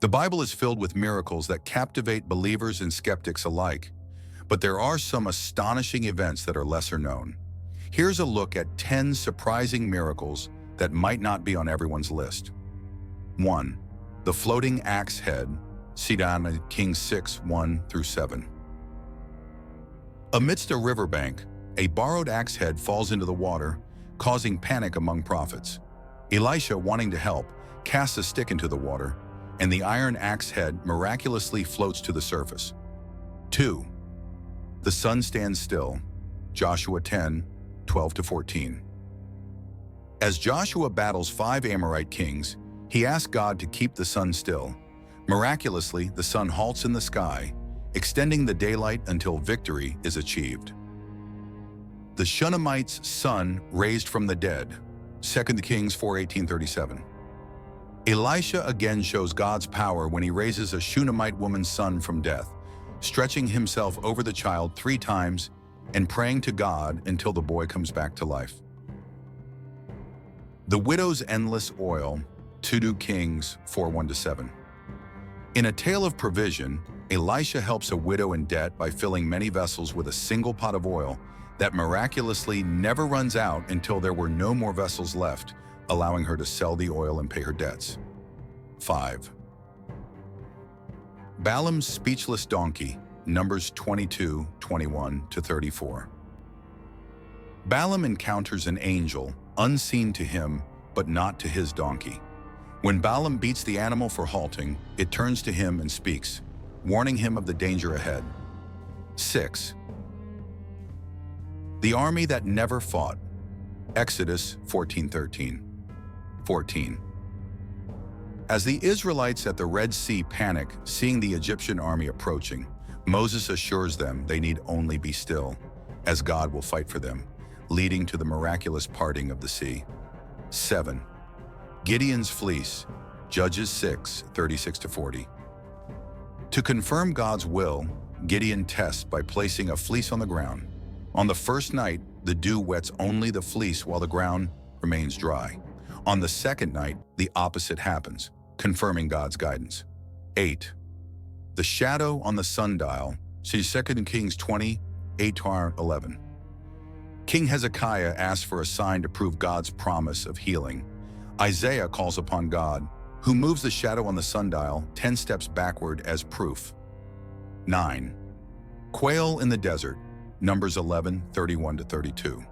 The Bible is filled with miracles that captivate believers and skeptics alike, but there are some astonishing events that are lesser known. Here's a look at 10 surprising miracles that might not be on everyone's list. 1. The floating axe head, see down in Kings 6, 1-7. Amidst a riverbank, a borrowed axe head falls into the water, causing panic among prophets. Elisha, wanting to help, casts a stick into the water, and the iron axe head miraculously floats to the surface. 2. The sun stands still, Joshua 10, 12-14. As Joshua battles 5 Amorite kings, he asks God to keep the sun still. Miraculously, the sun halts in the sky, extending the daylight until victory is achieved. The Shunammite's son raised from the dead, 2 Kings 4:18-37. Elisha again shows God's power when he raises a Shunammite woman's son from death, stretching himself over the child 3 times and praying to God until the boy comes back to life. The widow's endless oil, 2 Kings 4:1-7. In a tale of provision, Elisha helps a widow in debt by filling many vessels with a single pot of oil that miraculously never runs out until there were no more vessels left, allowing her to sell the oil and pay her debts. 5. Balaam's speechless donkey, Numbers 22:21-34. Balaam encounters an angel, unseen to him, but not to his donkey. When Balaam beats the animal for halting, it turns to him and speaks, warning him of the danger ahead. 6. The army that never fought, Exodus 14:13. 14. As the Israelites at the Red Sea panic, seeing the Egyptian army approaching, Moses assures them they need only be still, as God will fight for them, leading to the miraculous parting of the sea. 7. Gideon's fleece, Judges 6:36-40. To confirm God's will, Gideon tests by placing a fleece on the ground. On the first night, the dew wets only the fleece while the ground remains dry. On the second night, the opposite happens, confirming God's guidance. 8. The shadow on the sundial, see 2 Kings 20:8-11. King Hezekiah asks for a sign to prove God's promise of healing. Isaiah calls upon God, who moves the shadow on the sundial 10 steps backward as proof. 9. Quail in the desert, Numbers 11:31-32.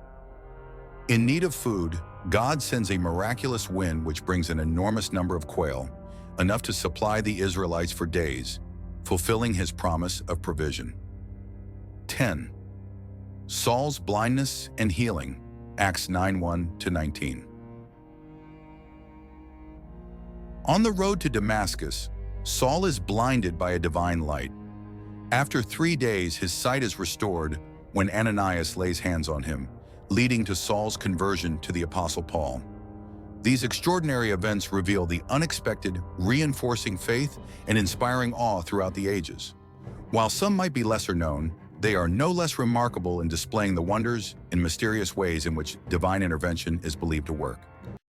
In need of food, God sends a miraculous wind which brings an enormous number of quail, enough to supply the Israelites for days, fulfilling his promise of provision. 10. Saul's blindness and healing, Acts 9:1-19. On the road to Damascus, Saul is blinded by a divine light. After 3 days, his sight is restored when Ananias lays hands on him, leading to Saul's conversion to the Apostle Paul. These extraordinary events reveal the unexpected, reinforcing faith and inspiring awe throughout the ages. While some might be lesser known, they are no less remarkable in displaying the wonders and mysterious ways in which divine intervention is believed to work.